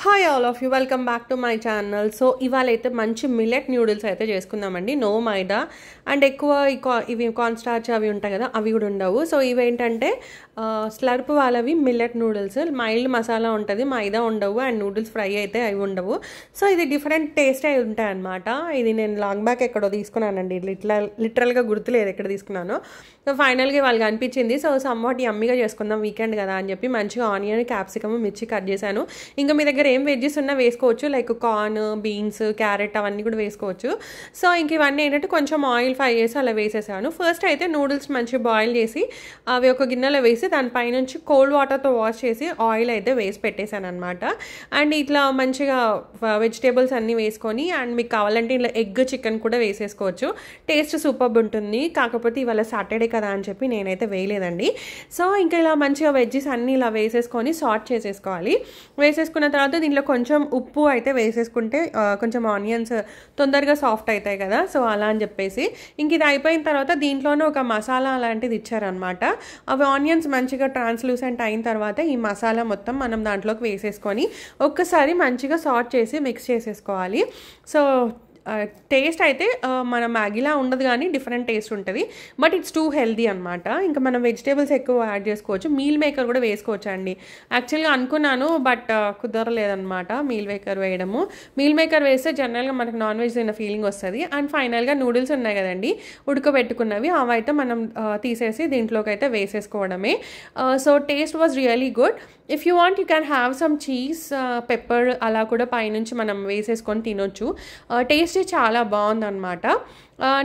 Hi all of you welcome back to my channel. So ఇవాళ అయితే మంచి millet noodles అయితే చేసుకుందామండి. నో మైదా అండ్ ఎక్కువ ఇవి కార్న్ స్టార్చ్ అవి ఉంటాయి కదా, అవి కూడా ఉండవు. సో ఇవేంటంటే స్లర్ప్ వాళ్ళవి మిల్లెట్ నూడిల్స్. మైల్డ్ మసాలా ఉంటుంది, మైదా ఉండవు అండ్ నూడిల్స్ ఫ్రై అయితే అవి ఉండవు. సో ఇది డిఫరెంట్ టేస్ట్ అయి ఉంటాయి అనమాట. ఇది నేను లాంగ్ బ్యాక్ ఎక్కడో తీసుకున్నానండి, లిటరల్గా గుర్తులేదు ఎక్కడ తీసుకున్నానో. సో ఫైనల్గా వాళ్ళకి అనిపించింది, సో సమ్వాట్ యమ్మీగా చేసుకుందాం వీకెండ్ కదా అని చెప్పి మంచిగా ఆనియన్, క్యాప్సికమ్, మిర్చి కట్ చేశాను. ఇంకా మీ దగ్గర ఏం వెజ్జెస్ ఉన్నా వేసుకోవచ్చు, లైక్ కార్న్, బీన్స్, క్యారెట్ అవన్నీ కూడా వేసుకోవచ్చు. సో ఇంక ఇవన్నీ ఏంటంటే కొంచెం ఆయిల్ ఫ్రై చేసి అలా వేసేసాను. ఫస్ట్ అయితే నూడిల్స్ మంచిగా బాయిల్ చేసి అవి ఒక గిన్నెలో వేసి దానిపైనుంచి కోల్డ్ వాటర్తో వాష్ చేసి ఆయిల్ అయితే వేసి పెట్టేశాను అనమాట. అండ్ ఇట్లా మంచిగా వెజిటేబుల్స్ అన్నీ వేసుకొని అండ్ మీకు కావాలంటే ఇలా ఎగ్, చికెన్ కూడా వేసేసుకోవచ్చు. టేస్ట్ సూపర్ ఉంటుంది. కాకపోతే ఇవాళ సాటర్డే కదా అని చెప్పి నేనైతే వేయలేదండి. సో ఇంకా ఇలా మంచిగా వెజ్జెస్ అన్నీ ఇలా వేసేసుకొని సార్ట్ చేసేసుకోవాలి. వేసేసుకున్న తర్వాత దీంట్లో కొంచెం ఉప్పు అయితే వేసేసుకుంటే కొంచెం ఆనియన్స్ తొందరగా సాఫ్ట్ అవుతాయి కదా, సో అలా అని చెప్పేసి ఇంక ఇది అయిపోయిన తర్వాత దీంట్లోనే ఒక మసాలా అలాంటిది ఇచ్చారనమాట. అవి ఆనియన్స్ మంచిగా ట్రాన్స్లూసెంట్ అయిన తర్వాత ఈ మసాలా మొత్తం మనం దాంట్లోకి వేసేసుకొని ఒక్కసారి మంచిగా సార్ట్ చేసి మిక్స్ చేసేసుకోవాలి. సో టేస్ట్ అయితే మన మ్యాగీలా ఉండదు కానీ డిఫరెంట్ టేస్ట్ ఉంటుంది, బట్ ఇట్స్ టూ హెల్దీ అనమాట. ఇంకా మనం వెజిటేబుల్స్ ఎక్కువ యాడ్ చేసుకోవచ్చు. మీల్ మేకర్ కూడా వేసుకోవచ్చు అండి. యాక్చువల్గా అనుకున్నాను బట్ కుదరలేదనమాట మీల్ మేకర్ వేయడము. మీల్ మేకర్ వేస్తే జనరల్గా మనకు నాన్ వెజ్ తిన్న ఫీలింగ్ వస్తుంది. అండ్ ఫైనల్గా నూడిల్స్ ఉన్నాయి కదండి ఉడకబెట్టుకున్నవి, అవైతే మనం తీసేసి దీంట్లోకి అయితే వేసేసుకోవడమే. So taste was really good. If you want you can have some cheese, pepper అలా కూడా పైనుంచి మనం వేసేసుకొని తినొచ్చు. టేస్ట్ చాలా బాగుందన్నమాట.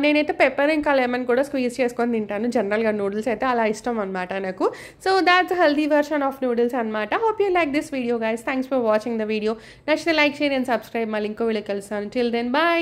నేనైతే పెప్పర్ ఇంకా లెమన్ కూడా స్క్వీజ్ చేసుకొని తింటాను. జనరల్గా నూడిల్స్ అయితే అలా ఇష్టం అనమాట నాకు. So that's healthy version of noodles అనమాట. Hope you like this video guys. Thanks for watching the video. నచ్చితే లైక్, షేర్ అండ్ సబ్స్క్రైబ్. మళ్ళీ ఇంకో వీడియో కలుస్తాను. Till then bye.